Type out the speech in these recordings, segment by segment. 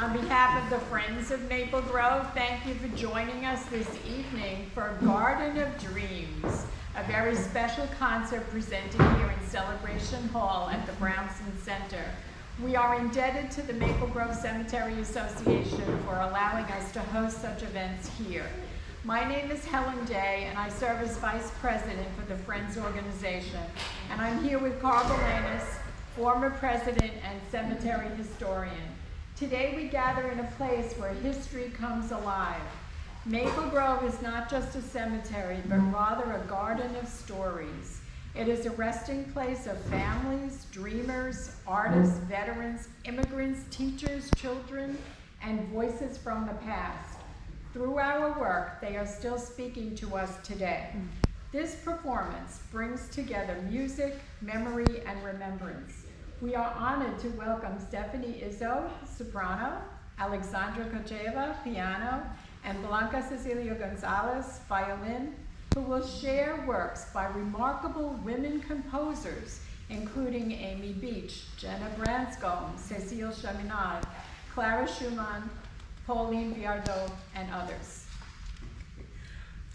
On behalf of the Friends of Maple Grove, thank you for joining us this evening for Garden of Dreams, a very special concert presented here in Celebration Hall at the Brownson Center. We are indebted to the Maple Grove Cemetery Association for allowing us to host such events here. My name is Helen Day, and I serve as Vice President for the Friends organization. And I'm here with Carl Balanis, former President and Cemetery Historian. Today we gather in a place where history comes alive. Maple Grove is not just a cemetery, but rather a garden of stories. It is a resting place of families, dreamers, artists, veterans, immigrants, teachers, children, and voices from the past. Through our work, they are still speaking to us today. This performance brings together music, memory, and remembrance. We are honored to welcome Stephanie Izzo, soprano, Alexandra Kocheva, piano, and Blanca Cecilia Gonzalez, violin, who will share works by remarkable women composers, including Amy Beach, Jenna Branscombe, Cecile Chaminade, Clara Schumann, Pauline Viardot, and others.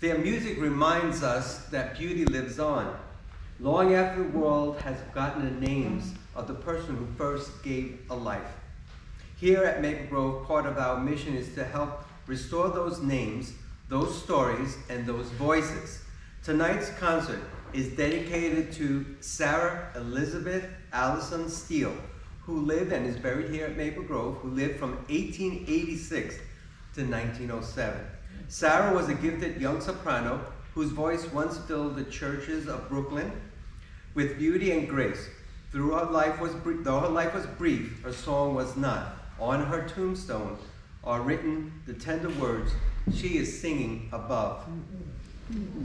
Their music reminds us that beauty lives on, long after the world has forgotten the names of the person who first gave a life. Here at Maple Grove, part of our mission is to help restore those names, those stories, and those voices. Tonight's concert is dedicated to Sarah Elizabeth Allison Steele, who lived and is buried here at Maple Grove, who lived from 1886 to 1907. Sarah was a gifted young soprano whose voice once filled the churches of Brooklyn with beauty and grace. Though her life was brief, her song was not. On her tombstone are written the tender words, "She is singing above."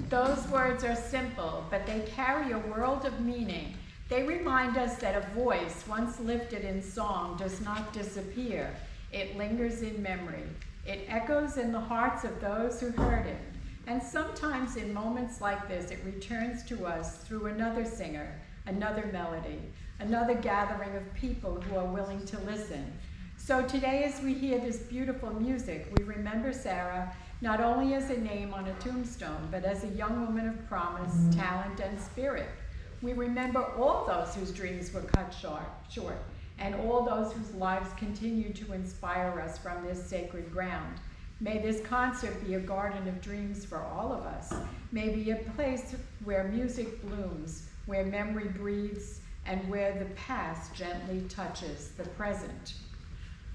Those words are simple, but they carry a world of meaning. They remind us that a voice once lifted in song does not disappear. It lingers in memory. It echoes in the hearts of those who heard it. And sometimes in moments like this, it returns to us through another singer, another melody, another gathering of people who are willing to listen. So today, as we hear this beautiful music, we remember Sarah not only as a name on a tombstone, but as a young woman of promise, talent, and spirit. We remember all those whose dreams were cut short, and all those whose lives continue to inspire us from this sacred ground. May this concert be a garden of dreams for all of us. May be a place where music blooms, where memory breathes, and where the past gently touches the present.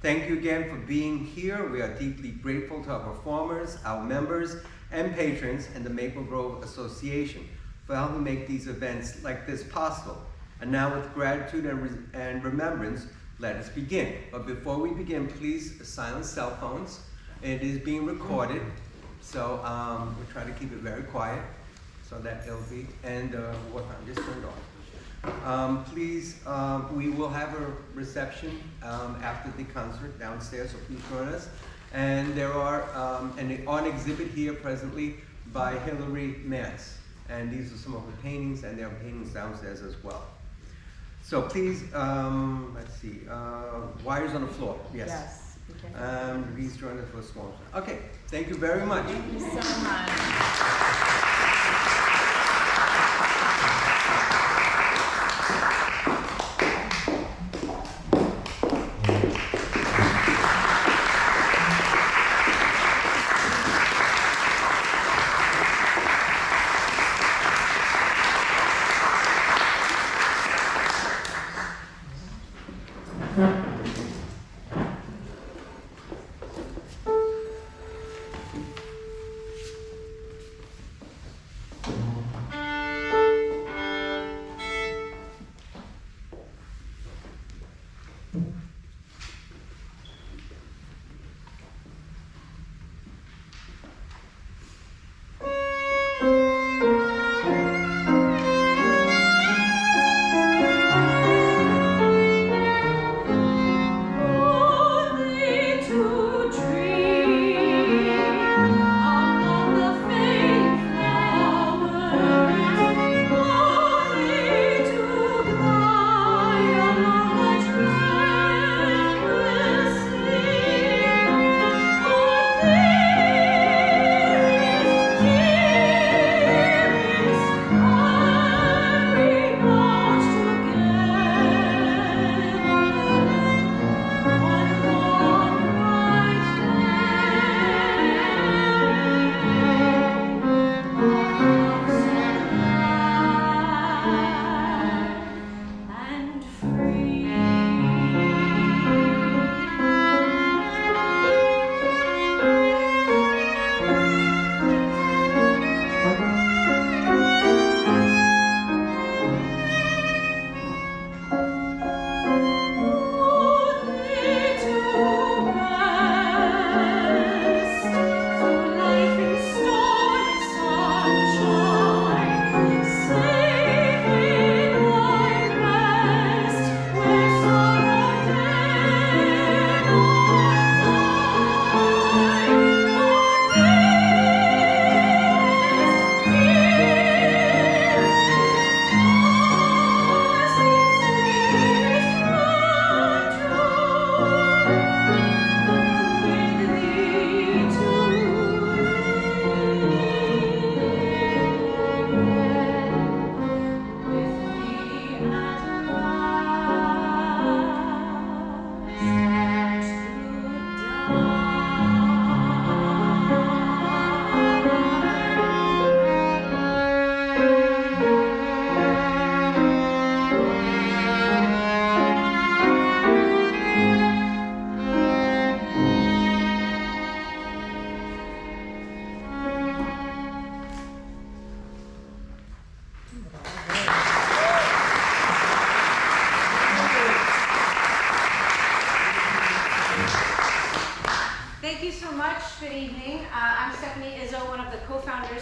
Thank you again for being here. We are deeply grateful to our performers, our members, and patrons, and the Maple Grove Association for helping make these events like this possible. And now with gratitude and remembrance, let us begin. But before we begin, please silence cell phones. It is being recorded, so we'll try to keep it very quiet so that it'll be, and what time? Just turned off. Please, we will have a reception after the concert downstairs, so please join us. And there are an exhibit here presently by Hilary Mance. And these are some of the paintings, and there are paintings downstairs as well. So please, let's see, wires on the floor, yes. Yes. Please join us for a small. Okay, thank you very much. Thank you so much.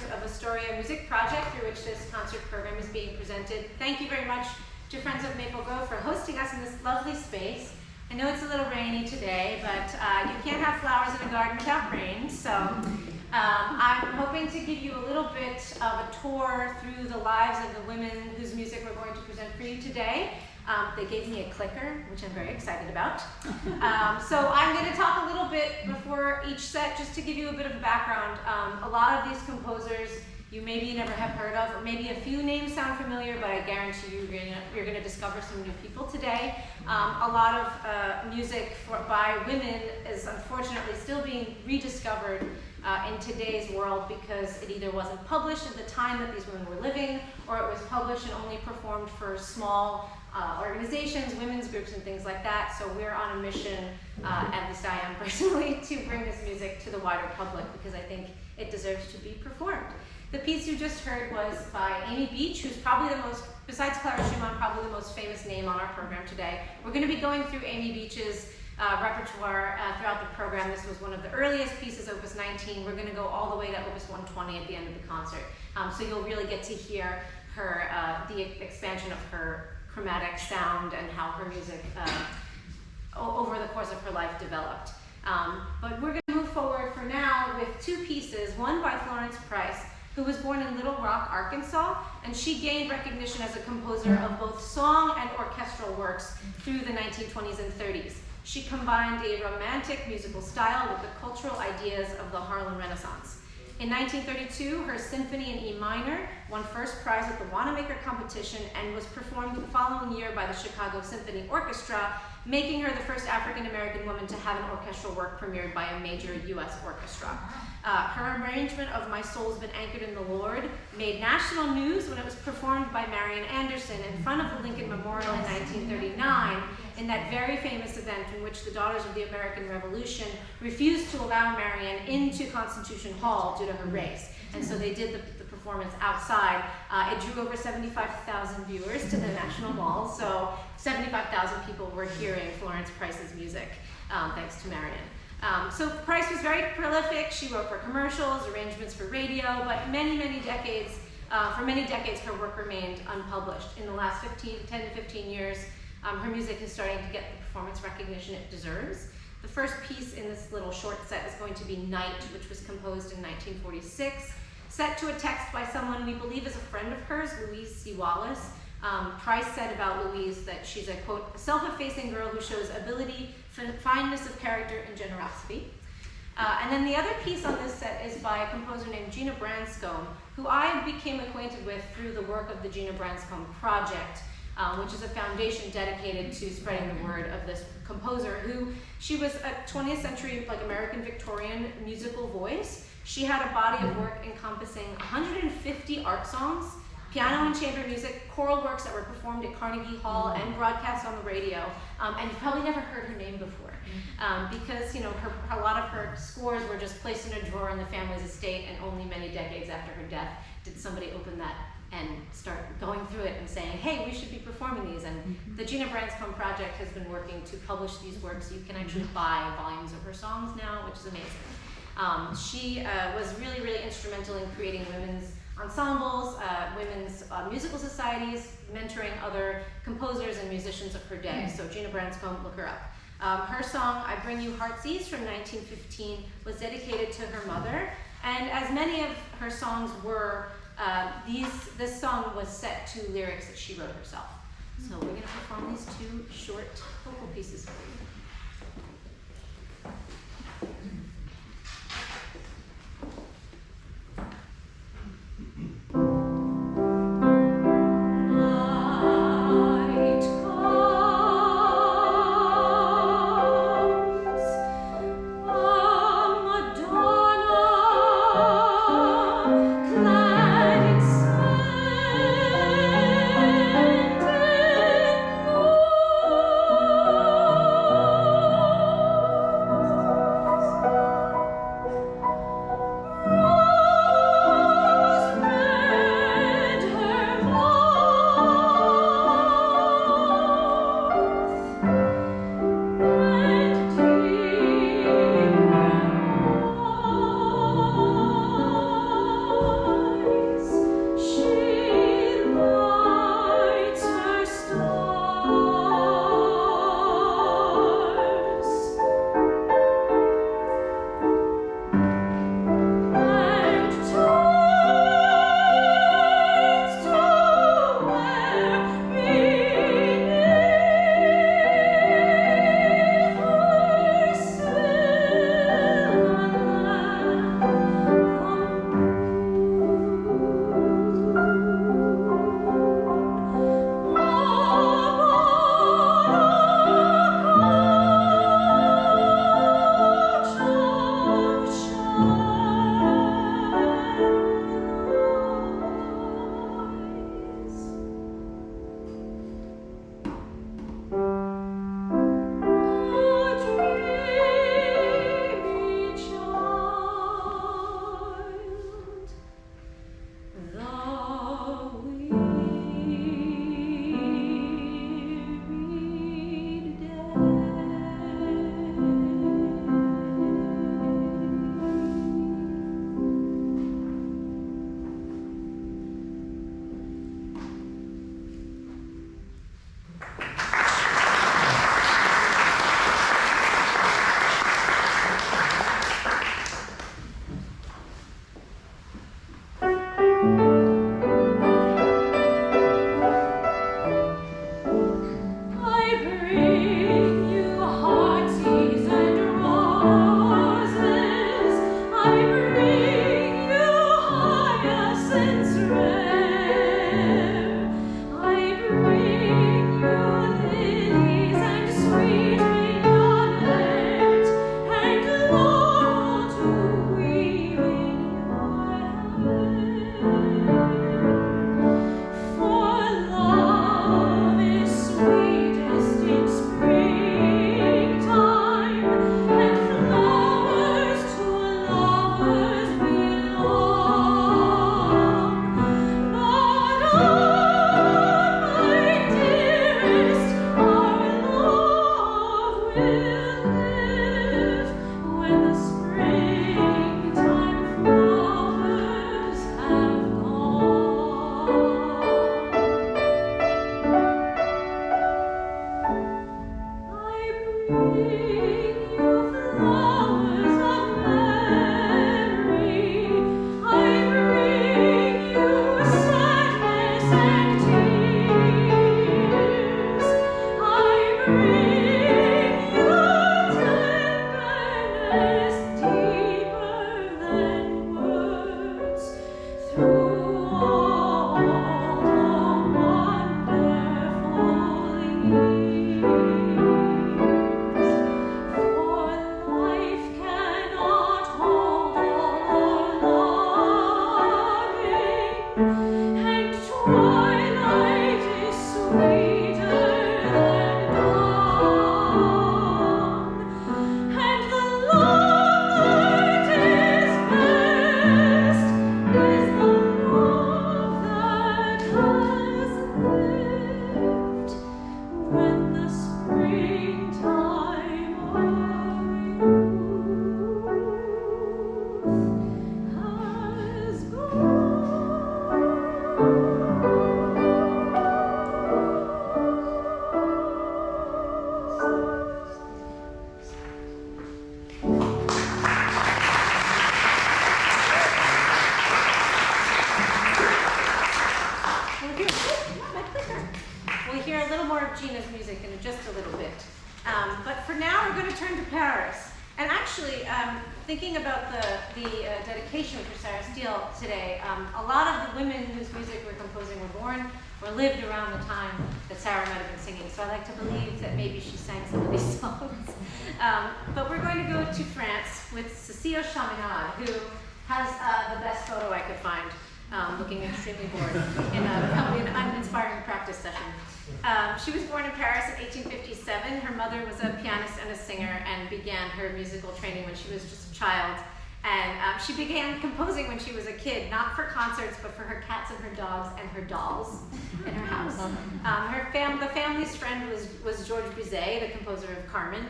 of Astoria Music Project, through which this concert program is being presented. Thank you very much to Friends of Maple Grove for hosting us in this lovely space. I know it's a little rainy today, but you can't have flowers in a garden without rain, so I'm hoping to give you a little bit of a tour through the lives of the women whose music we're going to present for you today. They gave me a clicker, which I'm very excited about. So I'm going to talk a little bit before each set, just to give you a bit of a background. A lot of these composers you maybe never have heard of, or maybe a few names sound familiar, but I guarantee you you're going to discover some new people today. A lot of music by women is unfortunately still being rediscovered in today's world, because it either wasn't published at the time that these women were living, or it was published and only performed for small organizations, women's groups, and things like that. So we're on a mission, at least I am personally, to bring this music to the wider public, because I think it deserves to be performed. The piece you just heard was by Amy Beach, who's probably the most, besides Clara Schumann, probably the most famous name on our program today. We're going to be going through Amy Beach's repertoire throughout the program. This was one of the earliest pieces, Opus 19. We're going to go all the way to Opus 120 at the end of the concert. So you'll really get to hear her, the expansion of her chromatic sound and how her music over the course of her life developed. But we're going to move forward for now with two pieces, one by Florence Price, who was born in Little Rock, Arkansas, and she gained recognition as a composer of both song and orchestral works through the 1920s and 30s. She combined a romantic musical style with the cultural ideas of the Harlem Renaissance. In 1932, her symphony in E minor won first prize at the Wanamaker competition and was performed the following year by the Chicago Symphony Orchestra, making her the first African-American woman to have an orchestral work premiered by a major U.S. orchestra. Her arrangement of My Soul's Been Anchored in the Lord made national news when it was performed by Marian Anderson in front of the Lincoln Memorial in 1939, in that very famous event in which the Daughters of the American Revolution refused to allow Marian into Constitution Hall due to her race. And so they did the performance outside. It drew over 75,000 viewers to the National Mall, so 75,000 people were hearing Florence Price's music, thanks to Marian. So Price was very prolific. She wrote for commercials, arrangements for radio, but for many decades, her work remained unpublished. In the last 10 to 15 years, her music is starting to get the performance recognition it deserves. The first piece in this little short set is going to be Night, which was composed in 1946, set to a text by someone we believe is a friend of hers, Louise C. Wallace. Price said about Louise that she's a, quote, self-effacing girl who shows ability, fineness of character, and generosity. And then the other piece on this set is by a composer named Gina Branscombe, who I became acquainted with through the work of the Gina Branscombe Project, which is a foundation dedicated to spreading the word of this composer, who she was a 20th century American Victorian musical voice. She had a body of work encompassing 150 art songs, piano and chamber music, choral works that were performed at Carnegie Hall and broadcast on the radio. And you've probably never heard her name before, because a lot of her scores were just placed in a drawer in the family's estate, and only many decades after her death did somebody open that and start going through it and saying, hey, we should be performing these. And the Gina Branscombe Project has been working to publish these works. You can actually buy volumes of her songs now, which is amazing. She was really instrumental in creating women's ensembles, women's musical societies, mentoring other composers and musicians of her day. So Gina Branscombe, look her up. Her song, I Bring You Heart's Ease from 1915, was dedicated to her mother. And as many of her songs were, this song was set to lyrics that she wrote herself. So we're going to perform these two short vocal pieces for you. Oh of Gina's music in just a little bit. But for now, we're going to turn to Paris. And actually, thinking about the dedication for Sarah Steele today, a lot of the women whose music we're composing were born or lived around the time that Sarah might have been singing. So I like to believe that maybe she sang some of these songs. But we're going to go to France with Cécile Chaminade, who has the best photo I could find, looking extremely bored in probably an uninspiring practice session. She was born in Paris in 1857. Her mother was a pianist and a singer and began her musical training when she was just a child. And she began composing when she was a kid, not for concerts, but for her cats and her dogs and her dolls in her house. The family's friend was Georges Bizet, the composer of Carmen,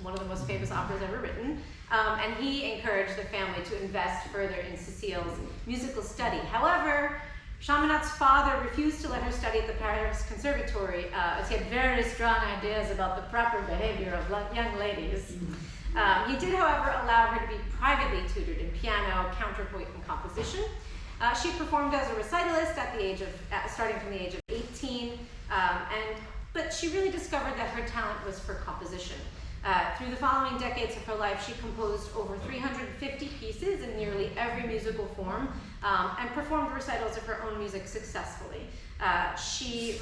one of the most famous operas ever written. And he encouraged the family to invest further in Cécile's musical study. However, Chaminade's father refused to let her study at the Paris Conservatory, as he had very strong ideas about the proper behavior of young ladies. He did, however, allow her to be privately tutored in piano, counterpoint, and composition. She performed as a recitalist starting from the age of 18, but she really discovered that her talent was for composition. Through the following decades of her life, she composed over 350 pieces in nearly every musical form, and performed recitals of her own music successfully. She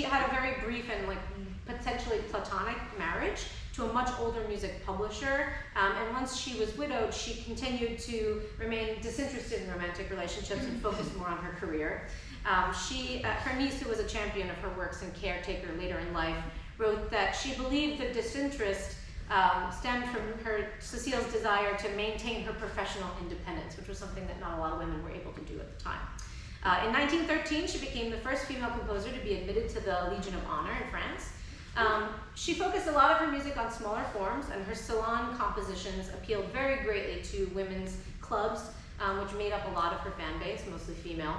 had a very brief and potentially platonic marriage to a much older music publisher, and once she was widowed, she continued to remain disinterested in romantic relationships and focused more on her career. Her niece, who was a champion of her works and caretaker later in life, wrote that she believed the disinterest stemmed from Cécile's desire to maintain her professional independence, which was something that not a lot of women were able to do at the time. In 1913, she became the first female composer to be admitted to the Legion of Honor in France. She focused a lot of her music on smaller forms, and her salon compositions appealed very greatly to women's clubs, which made up a lot of her fan base, mostly female,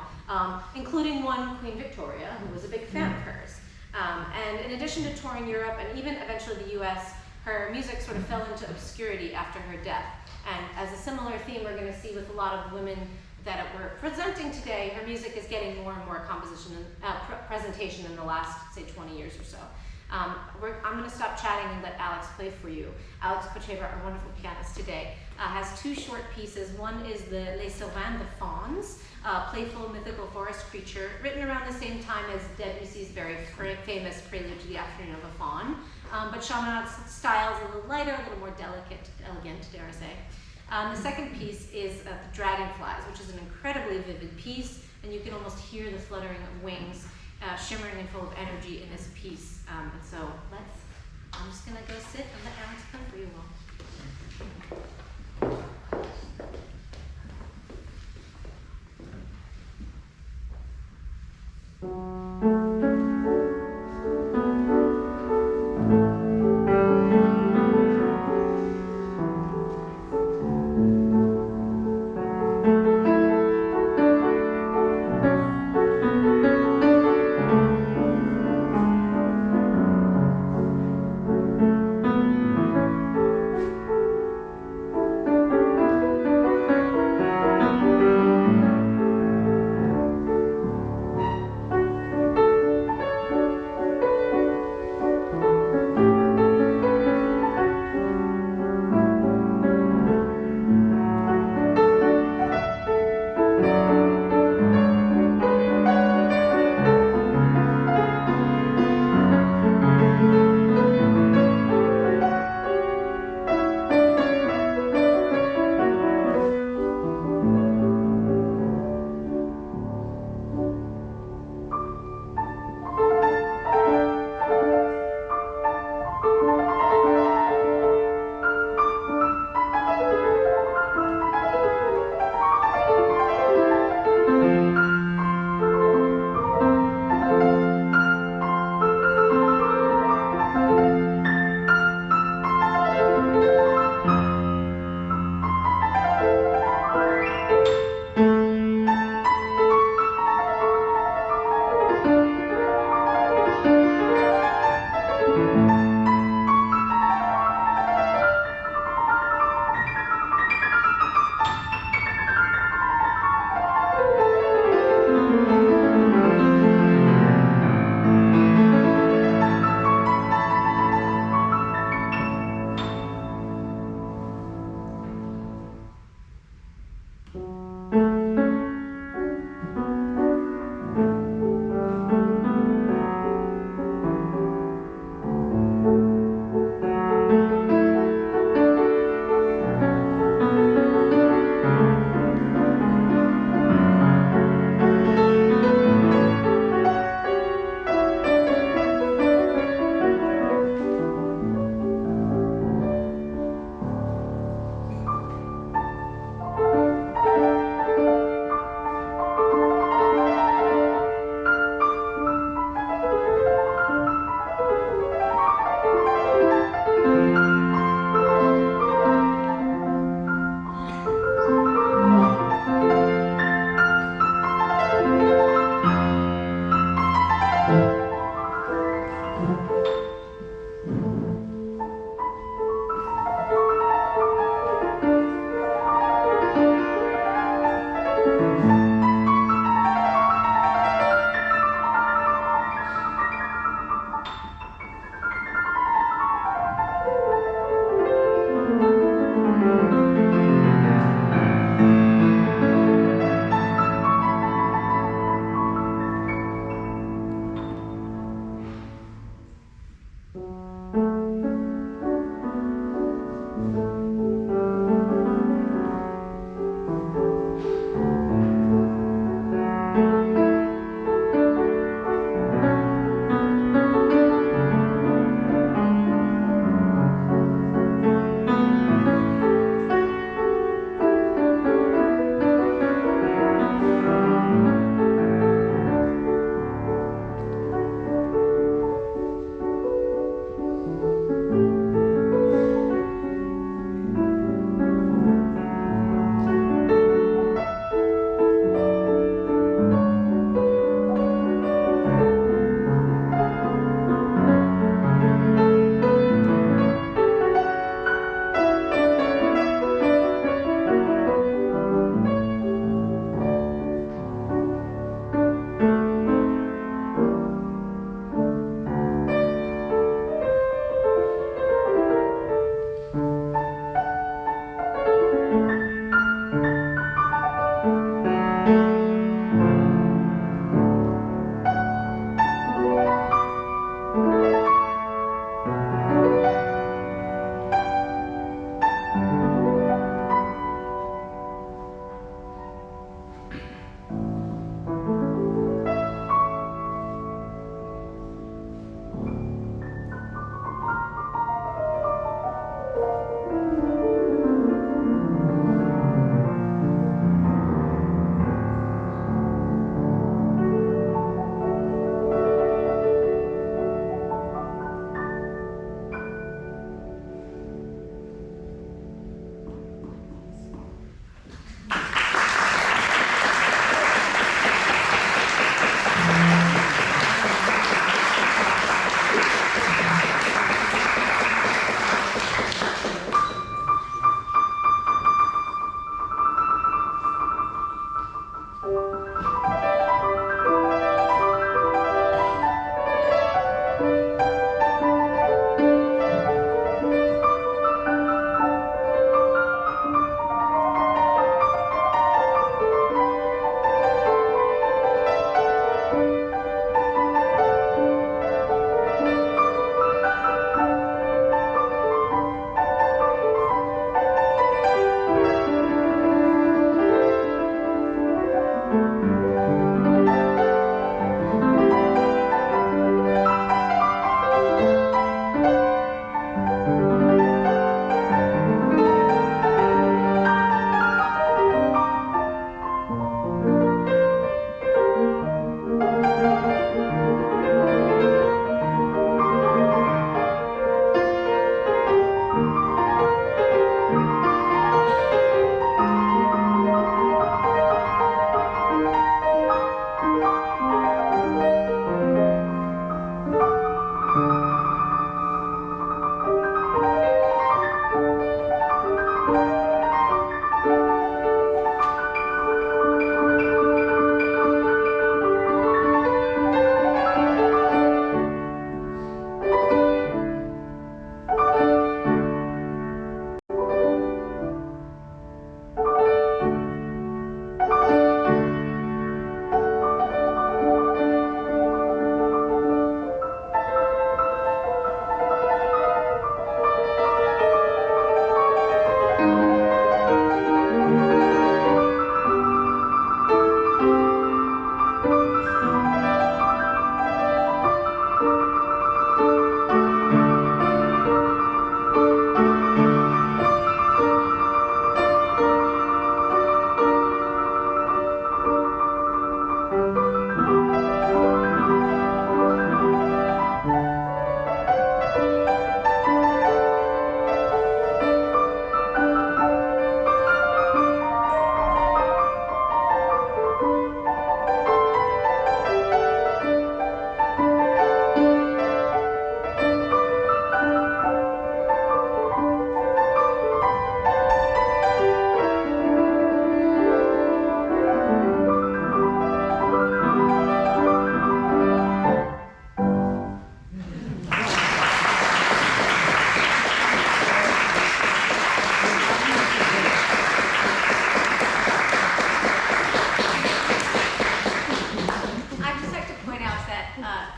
including one, Queen Victoria, who was a big fan of hers. And in addition to touring Europe and even eventually the US, her music sort of fell into obscurity after her death. And as a similar theme we're going to see with a lot of women that we're presenting today, her music is getting more and more presentation in the last, say, 20 years or so. I'm going to stop chatting and let Alex play for you. Alex Kocheva, our wonderful pianist today, has two short pieces. One is the Les Sauvins, the Fauns, playful mythical forest creature, written around the same time as Debussy's very famous Prelude to the Afternoon of a Faun. But Chaminade's style is a little lighter, a little more delicate, elegant, dare I say. The second piece is The Dragonflies, which is an incredibly vivid piece, and you can almost hear the fluttering of wings, shimmering and full of energy in this piece. And so I'm just going to go sit and let Alex come for you all.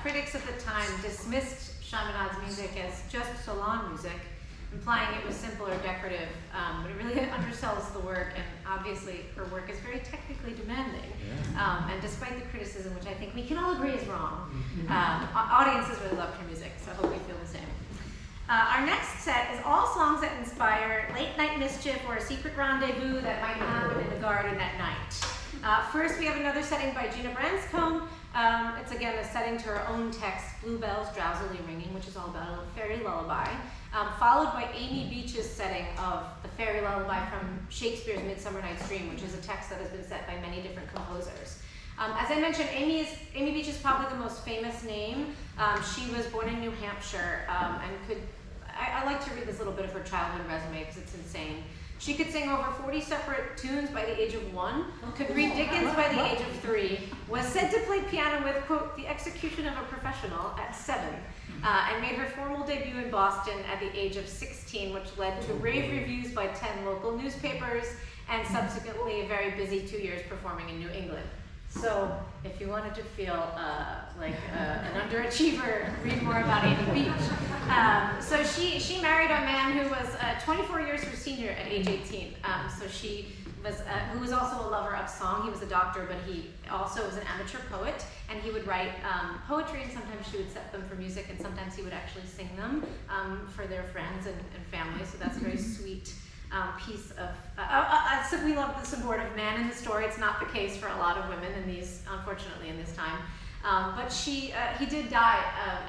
critics at the time dismissed Chaminade's music as just salon music, implying it was simple or decorative, but it really undersells the work, and obviously her work is very technically demanding. And despite the criticism, which I think we can all agree is wrong, audiences really loved her music, so I hope we feel the same. Our next set is all songs that inspire late night mischief or a secret rendezvous that might happen in the garden at night. First, we have another setting by Gina Branscombe. It's again a setting to her own text, Bluebells Drowsily Ringing, which is all about a fairy lullaby, followed by Amy Beach's setting of the fairy lullaby from Shakespeare's Midsummer Night's Dream, which is a text that has been set by many different composers. As I mentioned, Amy Beach is probably the most famous name. She was born in New Hampshire and I like to read this little bit of her childhood resume because it's insane. She could sing over 40 separate tunes by the age of 1, could read Dickens by the age of 3, was said to play piano with, quote, the execution of a professional at 7, and made her formal debut in Boston at the age of 16, which led to rave reviews by 10 local newspapers, and subsequently a very busy 2 years performing in New England. So if you wanted to feel like an underachiever, read more about Amy Beach. So she married a man who was 24 years her senior at age 18. So she was, who was also a lover of song. He was a doctor, but he also was an amateur poet, and he would write poetry, and sometimes she would set them for music, and sometimes he would actually sing them for their friends and family. So that's a very sweet piece of, so we love the supportive man in the story. It's not the case for a lot of women in these, unfortunately, in this time. But he did die,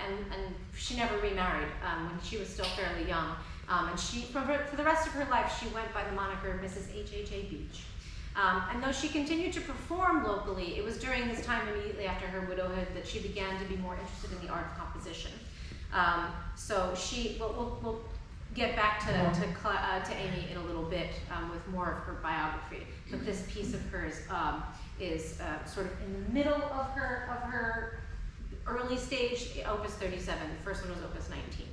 and she never remarried when she was still fairly young. And she, for the rest of her life, she went by the moniker Mrs. H.H.A. Beach. And though she continued to perform locally, it was during this time immediately after her widowhood that she began to be more interested in the art of composition. So we'll get back to Amy in a little bit with more of her biography. But this piece of hers is sort of in the middle of her early stage, Opus 37. The first one was Opus 19.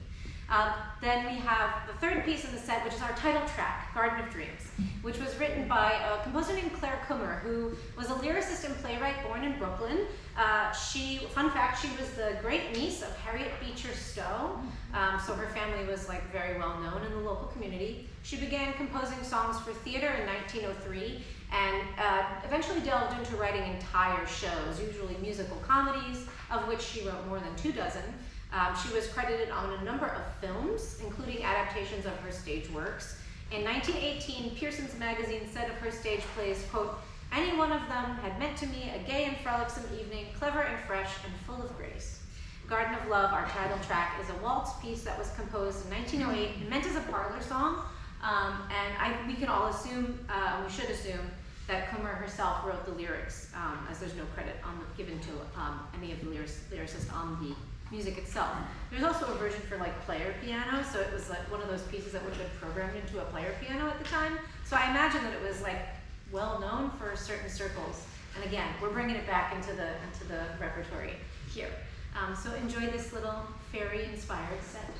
Then we have the third piece in the set, which is our title track, Garden of Dreams, which was written by a composer named Claire Kummer, who was a lyricist and playwright born in Brooklyn. Fun fact, she was the great niece of Harriet Beecher Stowe, so her family was like very well known in the local community. She began composing songs for theater in 1903 and eventually delved into writing entire shows, usually musical comedies, of which she wrote more than 24. She was credited on a number of films, including adaptations of her stage works. In 1918, Pearson's magazine said of her stage plays, quote, "Any one of them had meant to me a gay and frolicsome evening, clever and fresh and full of grace." Garden of Love, our title track, is a waltz piece that was composed in 1908 and meant as a parlor song. We can all assume, we should assume, that Kummer herself wrote the lyrics, as there's no credit given to any of the lyricists on the music itself. There's also a version for like player piano, so it was like one of those pieces that would have been programmed into a player piano at the time. So I imagine that it was like well known for certain circles. And again, we're bringing it back into the repertory here. So enjoy this little fairy-inspired set.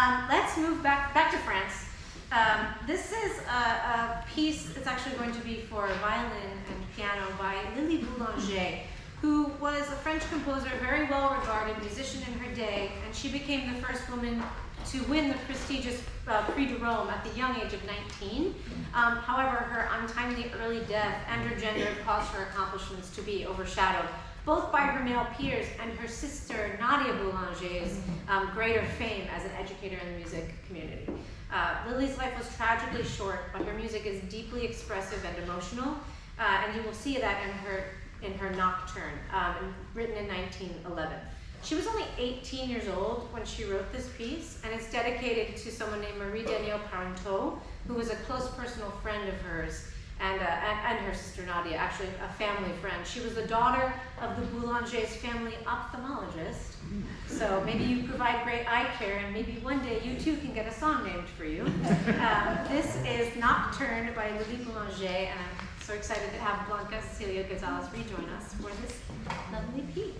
Let's move back to France. This is a piece that's actually going to be for violin and piano by Lily Boulanger, who was a French composer, very well regarded musician in her day, and she became the first woman to win the prestigious Prix de Rome at the young age of 19. However, her untimely early death and her gender caused her accomplishments to be overshadowed, both by her male peers and her sister Nadia Boulanger's greater fame as an educator in the music community. Lily's life was tragically short, but her music is deeply expressive and emotional, and you will see that in her Nocturne, written in 1911. She was only 18 years old when she wrote this piece, and it's dedicated to someone named Marie Danielle Parenteau, who was a close personal friend of hers, and her sister Nadia, actually a family friend. She was the daughter of the Boulanger's family ophthalmologist, so maybe you provide great eye care, and maybe one day you too can get a song named for you. This is Nocturne by Lily Boulanger, and I'm so excited to have Blanca Cecilia Gonzalez rejoin us for this lovely piece.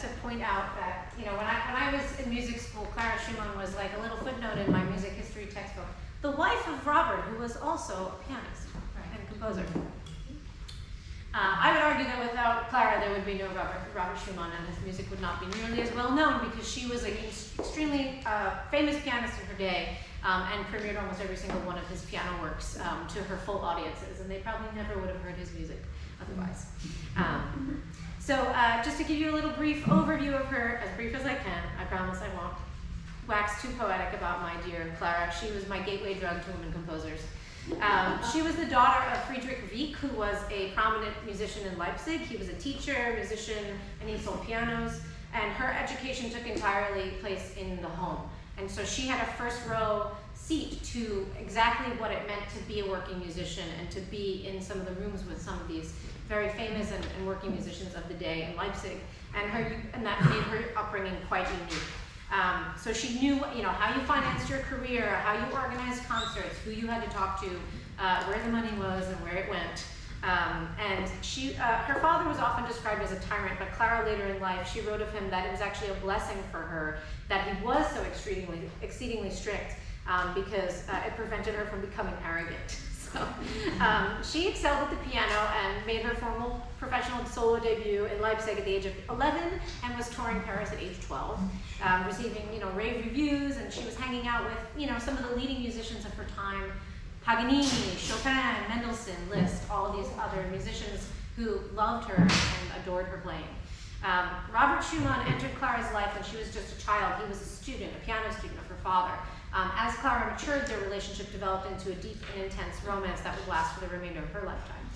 To point out that, you know, when I was in music school, Clara Schumann was like a little footnote in my music history textbook. The wife of Robert, who was also a pianist and composer. I would Clara, there would be no Robert Schumann, and his music would not be nearly as well known because she was an extremely famous pianist in her day, and premiered almost every single one of his piano works to her full audiences, and they probably never would have heard his music otherwise. So just to give you a little brief overview of her, as brief as I can, I promise I won't wax too poetic about my dear Clara. She was my gateway drug to women composers. She was the daughter of Friedrich Wieck, who was a prominent musician in Leipzig. He was a teacher, musician, and he sold pianos. And her education took entirely place in the home. And so she had a first row seat to exactly what it meant to be a working musician and to be in some of the rooms with some of these very famous and working musicians of the day in Leipzig. And that made her upbringing quite unique. So she knew, how you financed your career, how you organized concerts, who you had to talk to, where the money was and where it went. And her father was often described as a tyrant, but Clara later in life, she wrote of him that it was actually a blessing for her that he was so exceedingly strict because it prevented her from becoming arrogant. So she excelled at the piano and made her formal professional solo debut in Leipzig at the age of 11 and was touring Paris at age 12, receiving rave reviews, and she was hanging out with some of the leading musicians of her time, Paganini, Chopin, Mendelssohn, Liszt, all of these other musicians who loved her and adored her playing. Robert Schumann entered Clara's life when she was just a child. He was a student, a piano student of her father. As Clara matured, their relationship developed into a deep and intense romance that would last for the remainder of her lifetime.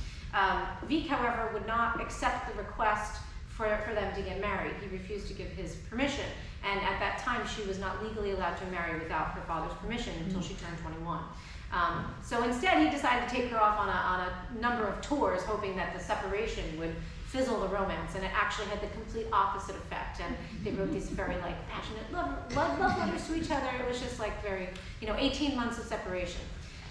Wieck, however, would not accept the request for them to get married. He refused to give his permission, and at that time she was not legally allowed to marry without her father's permission until she turned 21. So instead he decided to take her off on a number of tours, hoping that the separation would fizzle the romance, and it actually had the complete opposite effect. And they wrote these very passionate love letters to each other. It was just very 18 months of separation.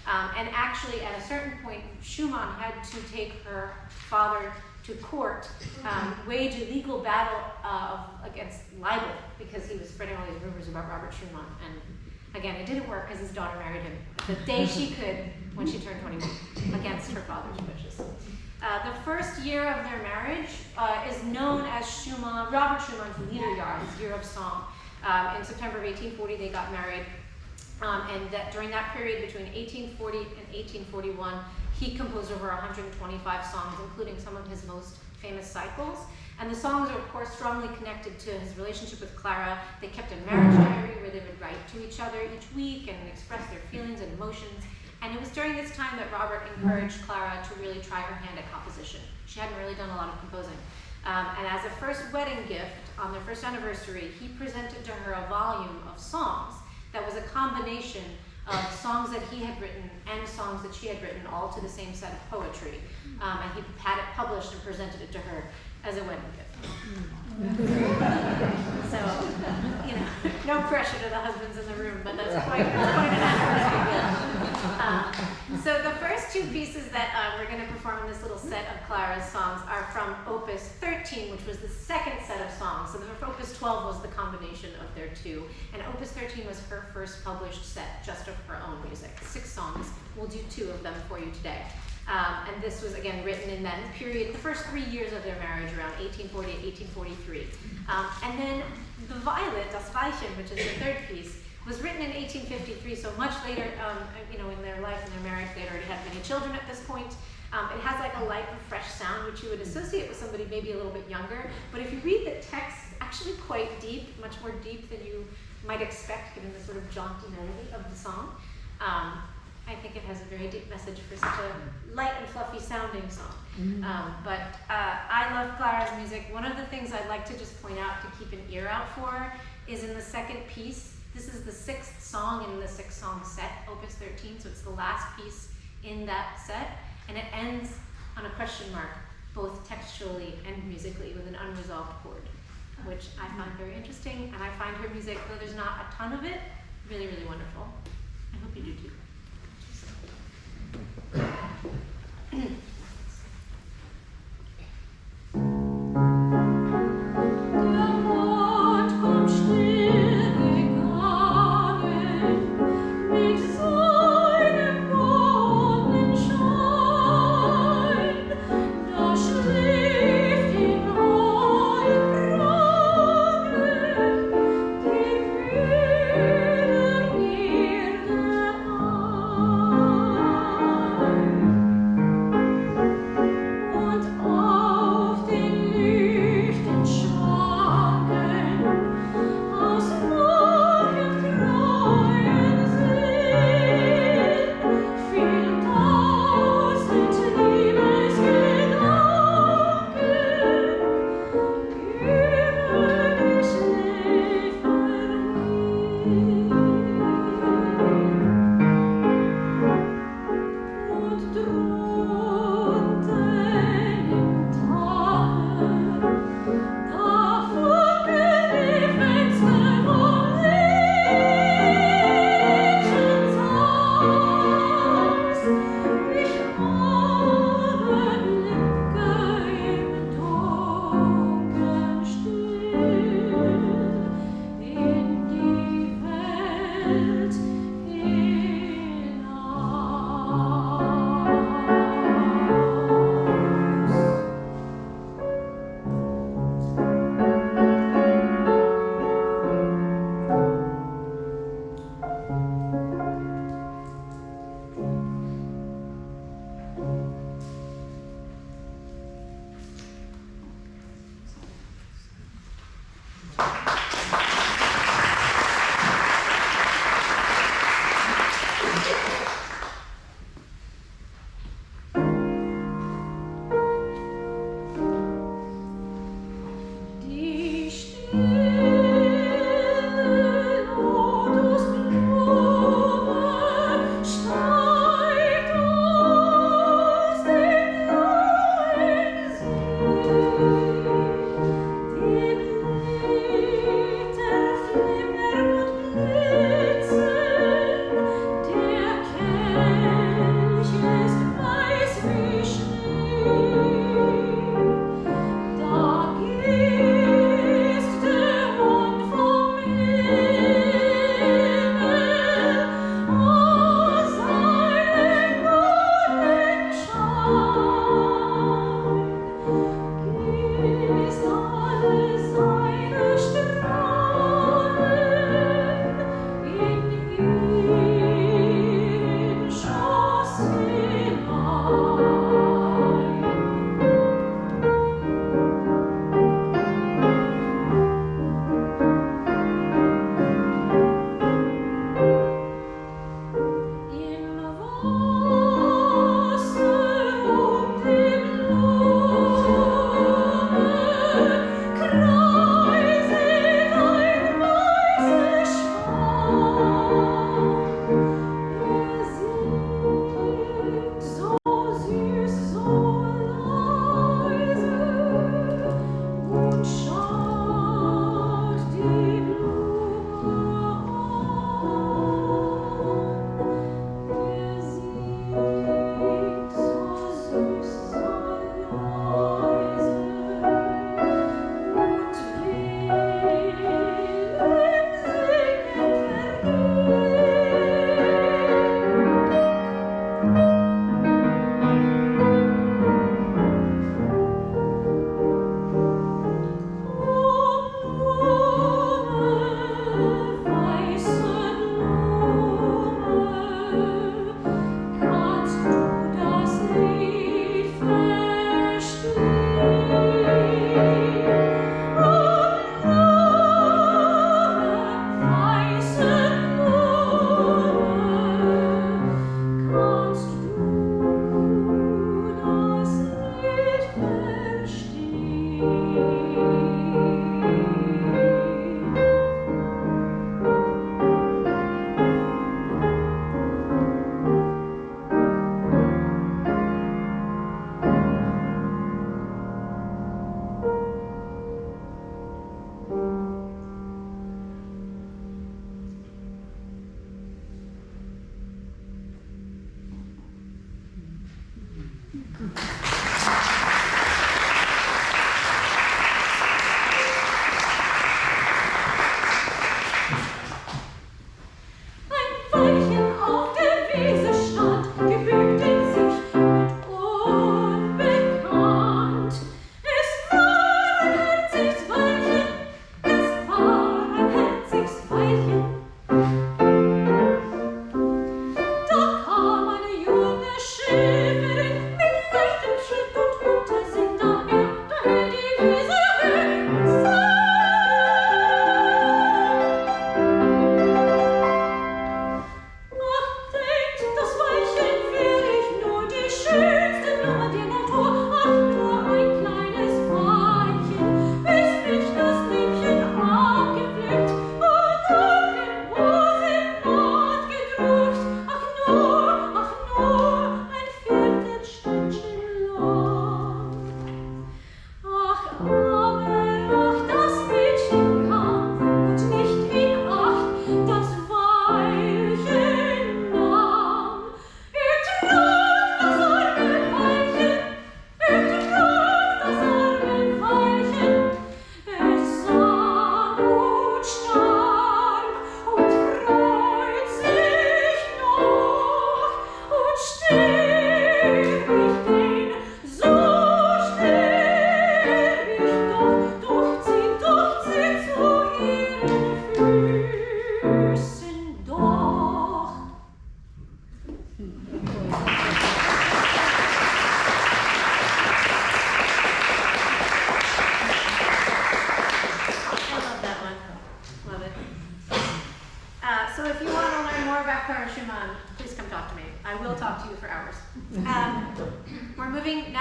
And actually at a certain point, Schumann had to take her father to court, wage a legal battle against libel because he was spreading all these rumors about Robert Schumann. And again, it didn't work because his daughter married him the day she could when she turned 21 against her father's wishes. The first year of their marriage is known as Robert Schumann's Liederjahr, his year of song. In September of 1840, they got married, and during that period between 1840 and 1841, he composed over 125 songs, including some of his most famous cycles. And the songs are, of course, strongly connected to his relationship with Clara. They kept a marriage diary where they would write to each other each week and express their feelings and emotions. And it was during this time that Robert encouraged Clara to really try her hand at composition. She hadn't really done a lot of composing. And as a first wedding gift, on their first anniversary, he presented to her a volume of songs that was a combination of songs that he had written and songs that she had written, all to the same set of poetry. And he had it published and presented it to her as a wedding gift. So, no pressure to the husbands in the room, but that's quite an anniversary gift. So the first two pieces that we're going to perform in this little set of Clara's songs are from Opus 13, which was the second set of songs. So the Opus 12 was the combination of their two, and Opus 13 was her first published set just of her own music. 6 songs. We'll do 2 of them for you today. And this was, again, written in that period, the first 3 years of their marriage, around 1840 and 1843. And then the Violet, Das Weilchen, which is the third piece, was written in 1853, so much later, in their life and their marriage. They'd already had many children at this point. It has a light and fresh sound, which you would associate with somebody maybe a little bit younger. But if you read the text, it's actually quite deep, much more deep than you might expect, given the sort of jaunty melody of the song. I think it has a very deep message for such a light and fluffy sounding song. But I love Clara's music. One of the things I'd like to just point out to keep an ear out for is in the second piece. This is the 6th song in the 6-song set, Opus 13, so it's the last piece in that set. And it ends on a question mark, both textually and musically, with an unresolved chord, which I find very interesting. And I find her music, though there's not a ton of it, really, really wonderful. I hope you do too. Schläft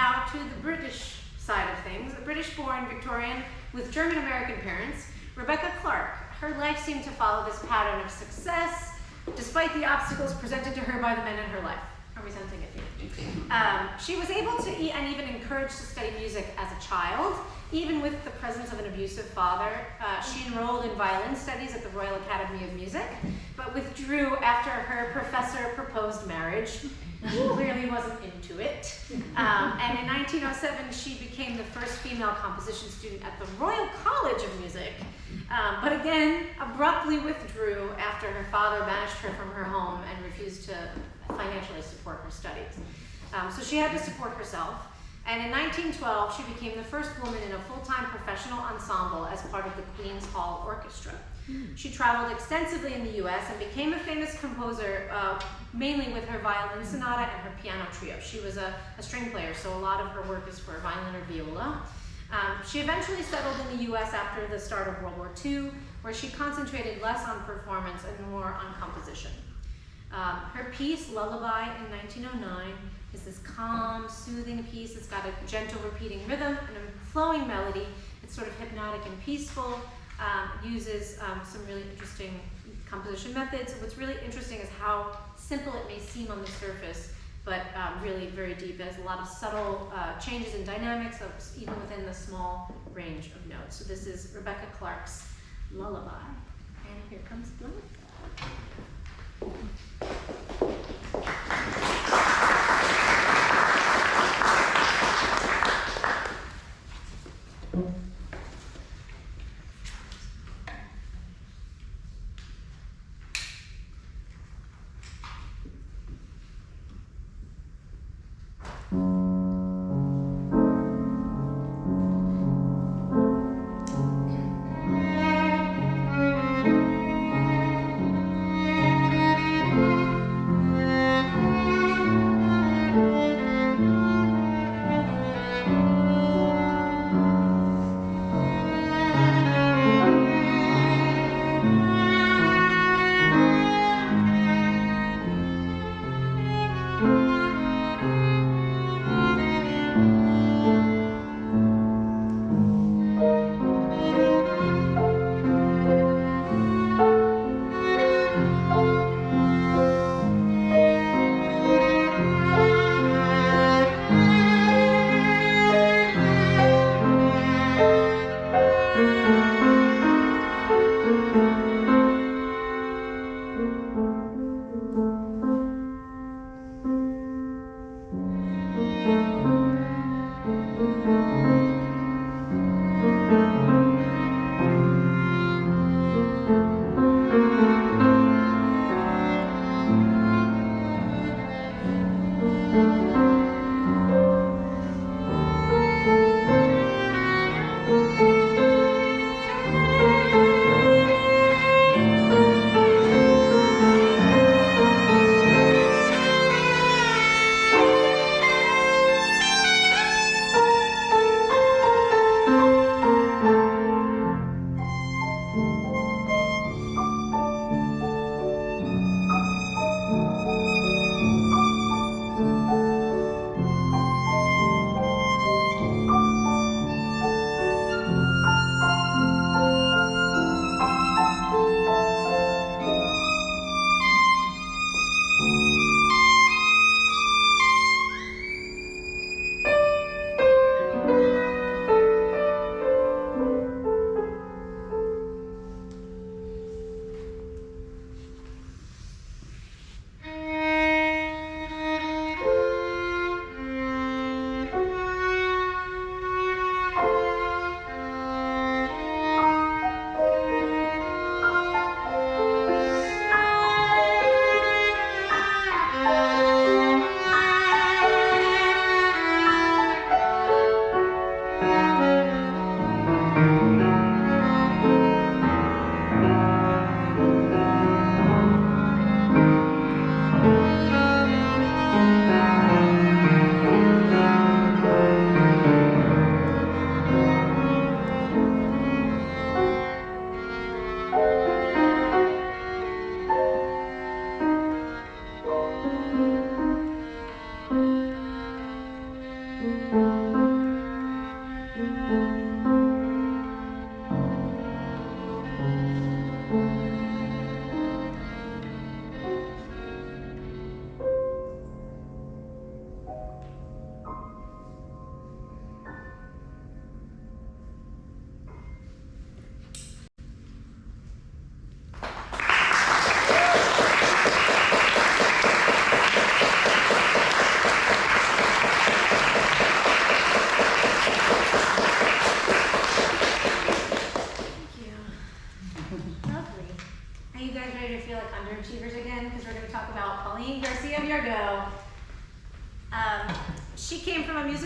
Now to the British side of things. A British-born Victorian with German-American parents, Rebecca Clark. Her life seemed to follow this pattern of success, despite the obstacles presented to her by the men in her life. Are we sensing it? She was able to and even encouraged to study music as a child, even with the presence of an abusive father. She enrolled in violin studies at the Royal Academy of Music, but withdrew after her professor proposed marriage. She clearly wasn't into it. And in 1907, she became the first female composition student at the Royal College of Music, but again, abruptly withdrew after her father banished her from her home and refused to financially support her studies. So she had to support herself. And in 1912, she became the first woman in a full-time professional ensemble as part of the Queen's Hall Orchestra. She traveled extensively in the US and became a famous composer, mainly with her violin sonata and her piano trio. She was a string player, so a lot of her work is for violin or viola. She eventually settled in the US after the start of World War II, where she concentrated less on performance and more on composition. Her piece, Lullaby, in 1909, is this calm, soothing piece. It's got a gentle repeating rhythm and a flowing melody. It's sort of hypnotic and peaceful. Uses some really interesting composition methods. What's really interesting is how simple it may seem on the surface, but really very deep. It has a lot of subtle changes in dynamics, even within the small range of notes. So this is Rebecca Clark's Lullaby. And here comes Lullaby.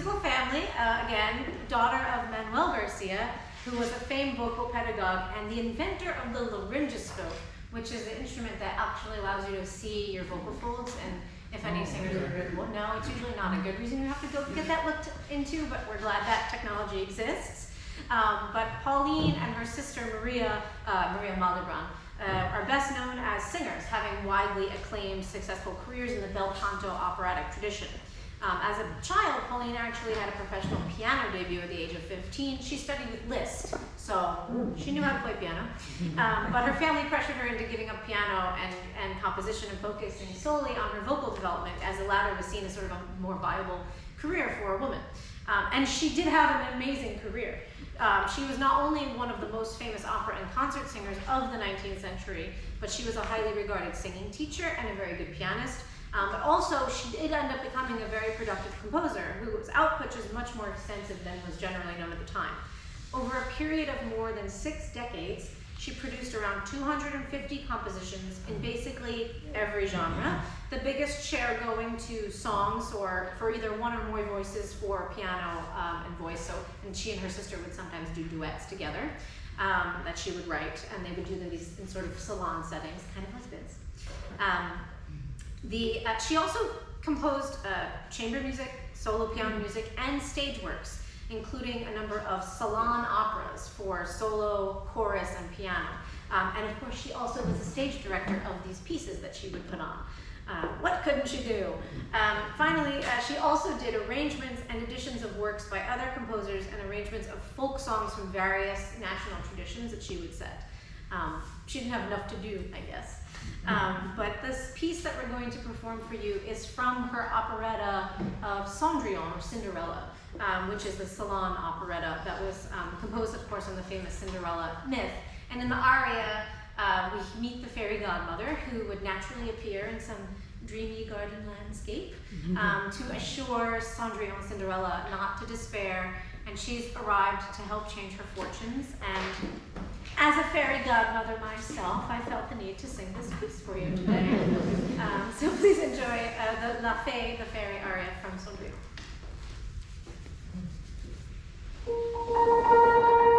musical family, again, daughter of Manuel Garcia, who was a famed vocal pedagogue and the inventor of the laryngoscope, which is the instrument that actually allows you to see your vocal folds. And if any singers would know, it's usually not a good reason you have to go get that looked into, but we're glad that technology exists. But Pauline and her sister Maria Malibran are best known as singers, having widely acclaimed successful careers in the bel canto operatic tradition. As a child, Pauline actually had a professional piano debut at the age of 15. She studied with Liszt, so she knew how to play piano. But her family pressured her into giving up piano and composition and focusing solely on her vocal development, as the latter was seen as sort of a more viable career for a woman. And she did have an amazing career. She was not only one of the most famous opera and concert singers of the 19th century, but she was a highly regarded singing teacher and a very good pianist. But also, she did end up becoming a very productive composer, whose output was much more extensive than was generally known at the time. Over a period of more than 6 decades, she produced around 250 compositions in basically every genre, the biggest share going to songs or for either one or more voices for piano and voice. So, and she and her sister would sometimes do duets together that she would write, and they would do these in sort of salon settings, kind of like this. She also composed chamber music, solo piano music, and stage works, including a number of salon operas for solo, chorus, and piano. And of course, she also was the stage director of these pieces that she would put on. What couldn't she do? Finally, she also did arrangements and editions of works by other composers and arrangements of folk songs from various national traditions that she would set. She didn't have enough to do, I guess. But this piece that we're going to perform for you is from her operetta of Cendrillon, or Cinderella, which is the salon operetta that was composed, of course, on the famous Cinderella myth. And in the aria, we meet the fairy godmother, who would naturally appear in some dreamy garden landscape to assure Cendrillon, Cinderella, not to despair. And she's arrived to help change her fortunes. And as a fairy godmother myself, I felt the need to sing this piece for you today. So please enjoy the La Fée, the fairy aria from Cendrillon. Ta beauté,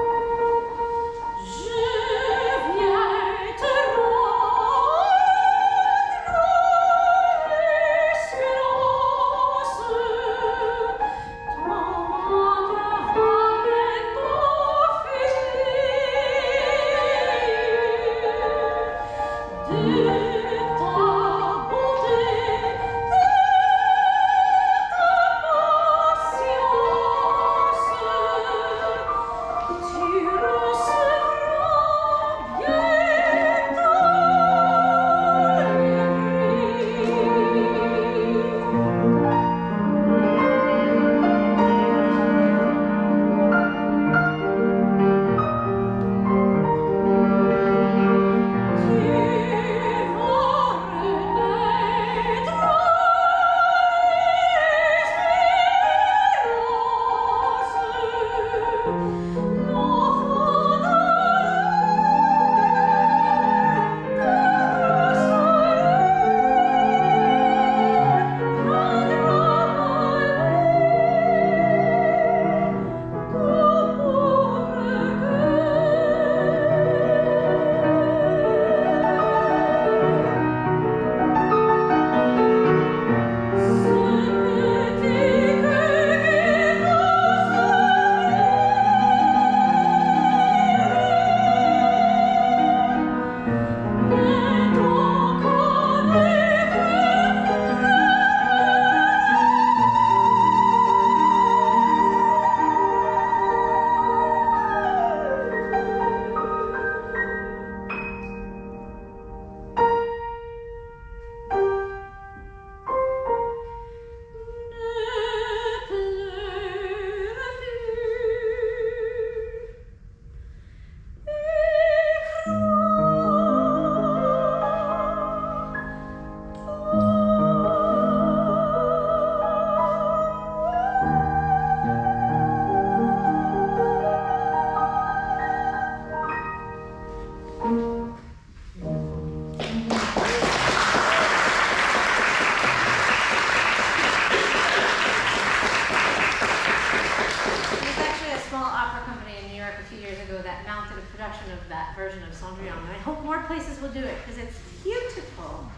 York a few years ago that mounted a production of that version of Cendrillon, and I hope more places will do it because it's beautiful.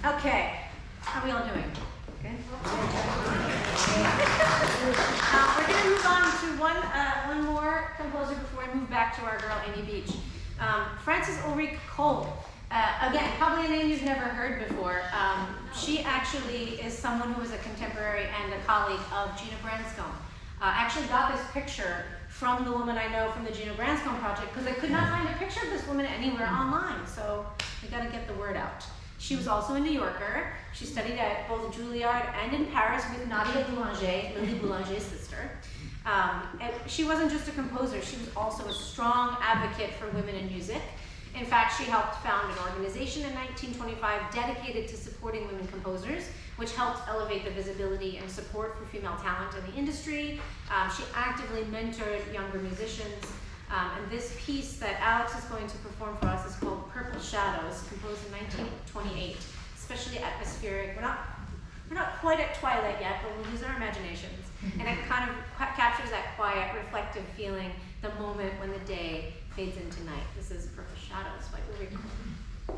Okay, how are we all doing? Good? We're going to move on to one more composer before we move back to our girl, Amy Beach. Frances Ulrike Cole. Again, probably a name you've never heard before. She actually is someone who was a contemporary and a colleague of Gina Branscombe. I actually got this picture from the woman I know from the Gina Branscombe project because I could not find a picture of this woman anywhere online, so we got to get the word out. She was also a New Yorker. She studied at both Juilliard and in Paris with Nadia Boulanger, Lily Boulanger's sister. And she wasn't just a composer, she was also a strong advocate for women in music. In fact, she helped found an organization in 1925 dedicated to supporting women composers, which helped elevate the visibility and support for female talent in the industry. She actively mentored younger musicians. And this piece that Alex is going to perform for us is called Purple Shadows, composed in 1928, especially atmospheric. We're not quite at twilight yet, but we'll use our imaginations. And it kind of captures that quiet, reflective feeling, the moment when the day fades into night. This is Purple Shadows by Ulrike Cole.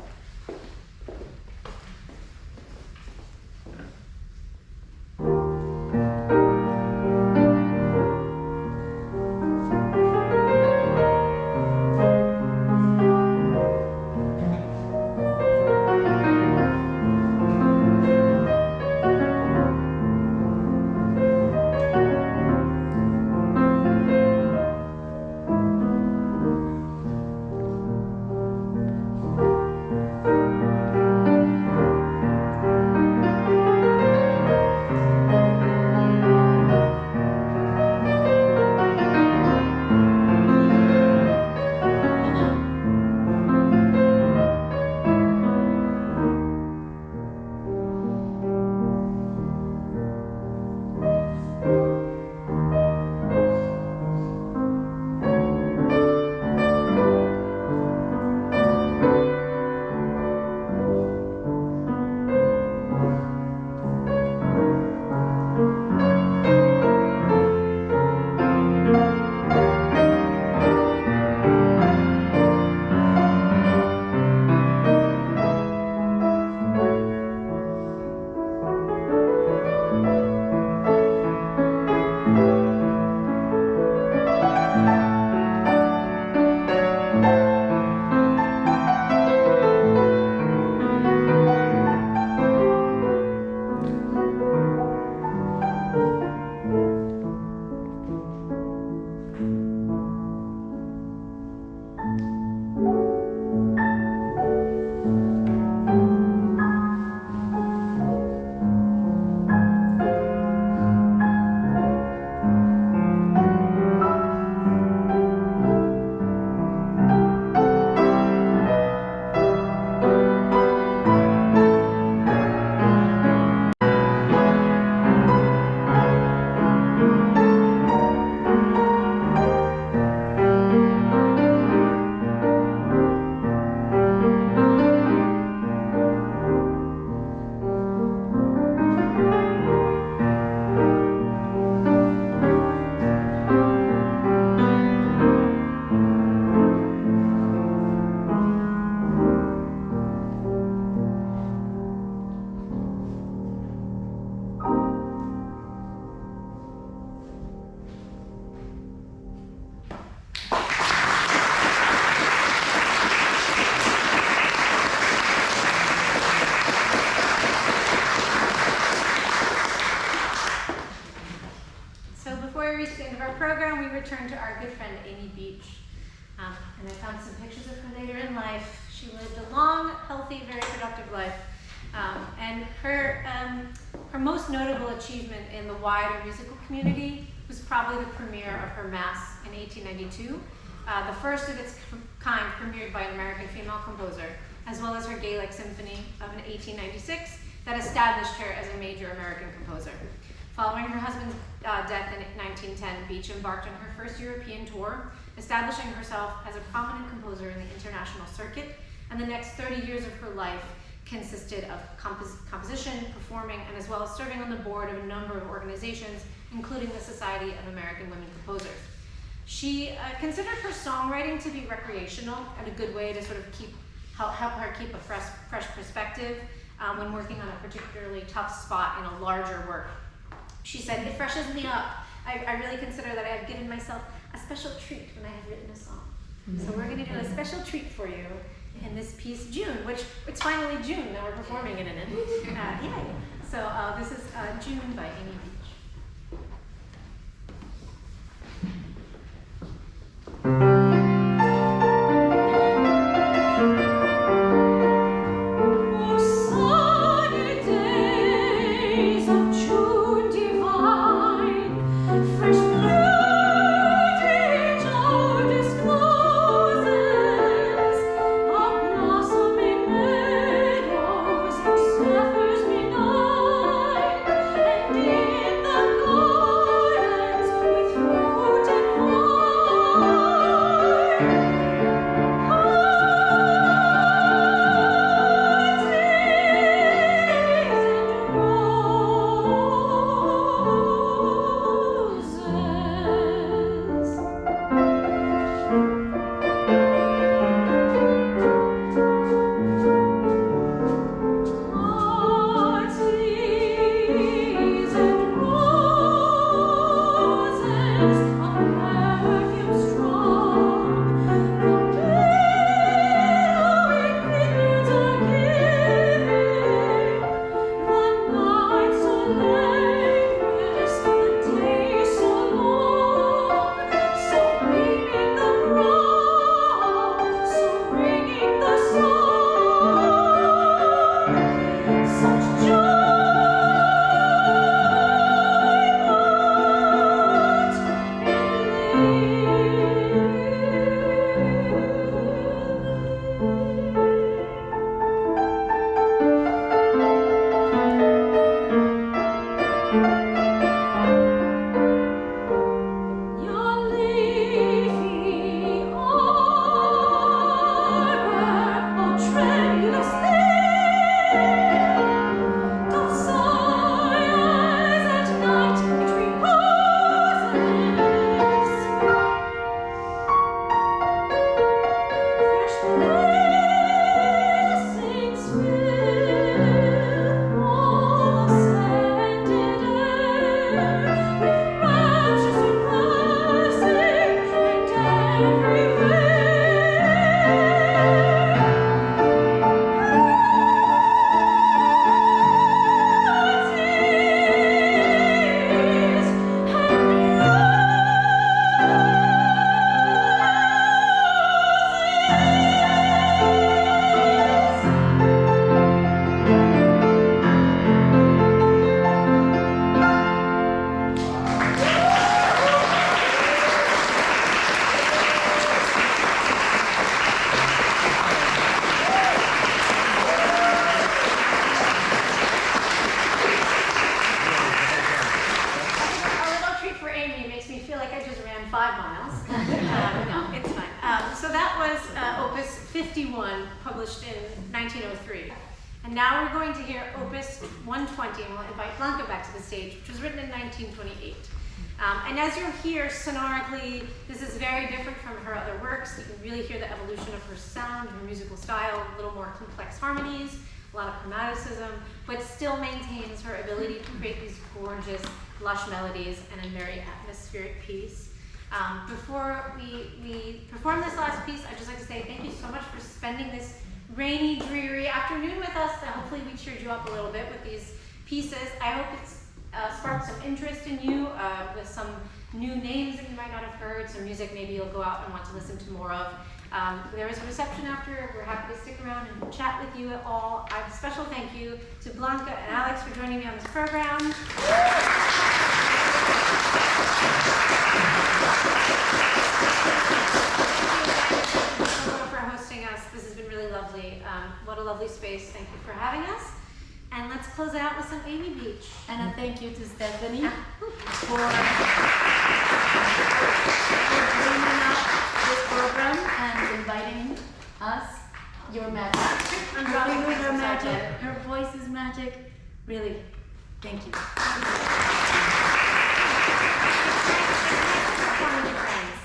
Return to our good friend Amy Beach, and I found some pictures of her later in life. She lived a long, healthy, very productive life, and her most notable achievement in the wider musical community was probably the premiere of her Mass in 1892, the first of its kind premiered by an American female composer, as well as her Gaelic Symphony of 1896 that established her as a major American composer. Following her husband's death in 1910, Beach embarked on her first European tour, establishing herself as a prominent composer in the international circuit, and the next 30 years of her life consisted of composition, performing, and as well as serving on the board of a number of organizations, including the Society of American Women Composers. She considered her songwriting to be recreational and a good way to sort of help her keep a fresh perspective when working on a particularly tough spot in a larger work. She said, "It freshens me up. I really consider that I have given myself a special treat when I have written a song." So we're going to do a special treat for you in this piece, June, which it's finally June. Now we're performing it in it. Yay! So this is June by Amy Beach. Published in 1903. And now we're going to hear Opus 120, and we'll invite Blanca back to the stage, which was written in 1928. And as you'll hear sonorically, this is very different from her other works. You can really hear the evolution of her sound, her musical style, a little more complex harmonies, a lot of chromaticism, but still maintains her ability to create these gorgeous, lush melodies and a very atmospheric piece. Before we perform this last piece, I'd just like to say thank you so much for spending this rainy, dreary afternoon with us. Hopefully we cheered you up a little bit with these pieces. I hope it's sparked some interest in you with some new names that you might not have heard, some music maybe you'll go out and want to listen to more of. There is a reception after. We're happy to stick around and chat with you at all. A special thank you to Blanca and Alex for joining me on this program. For hosting us. This has been really lovely. What a lovely space. Thank you for having us. And let's close it out with some Amy Beach. And a thank you to Stephanie for bringing up this program and inviting us. Your magic. I'm dropping with her magic. magic. Her voice is magic. Really, thank you. Fun with your friends.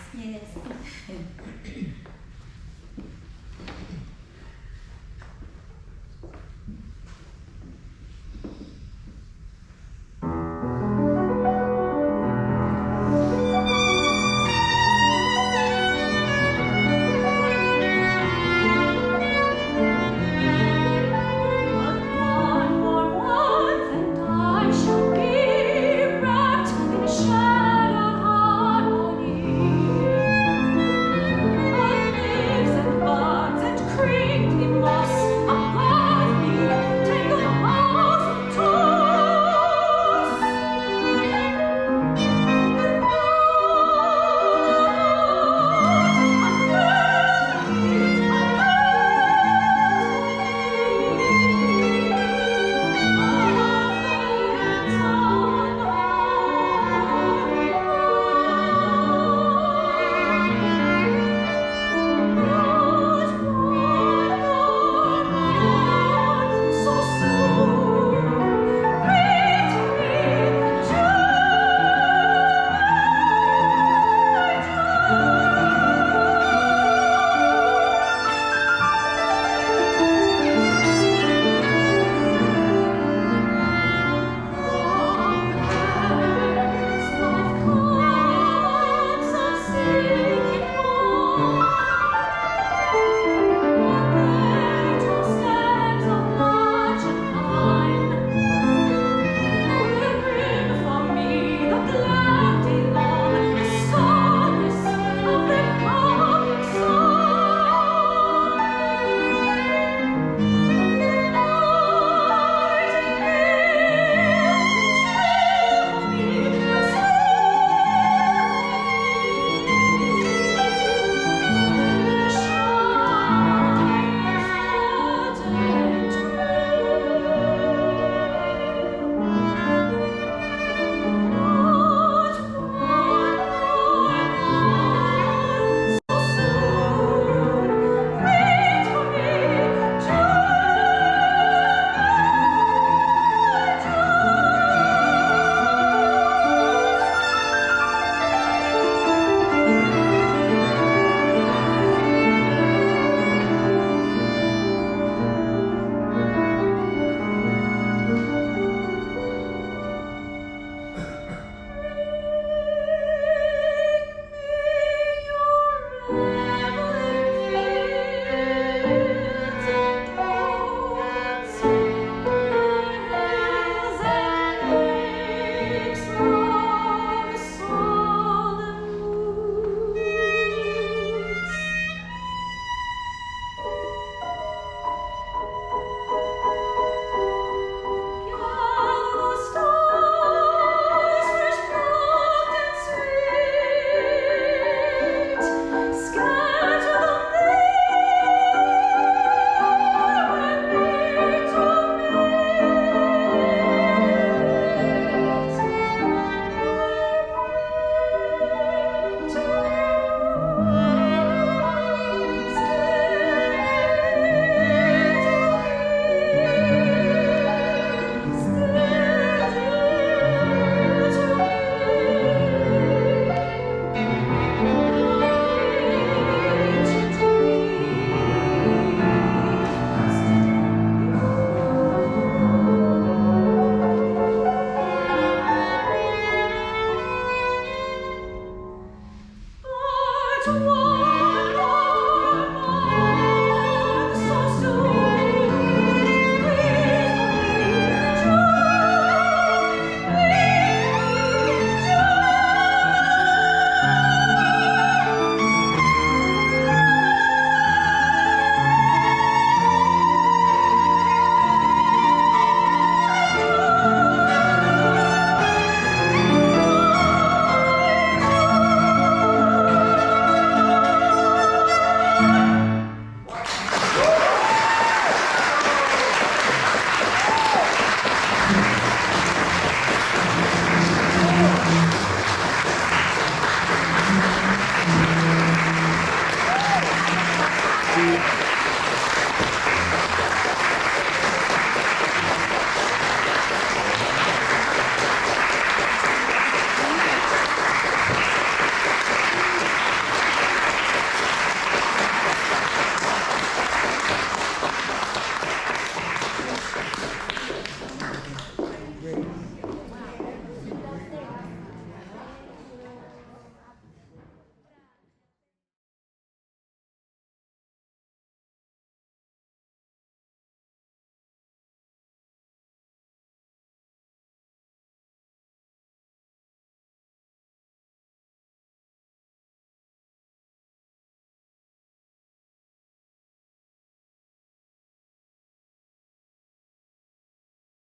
to walk.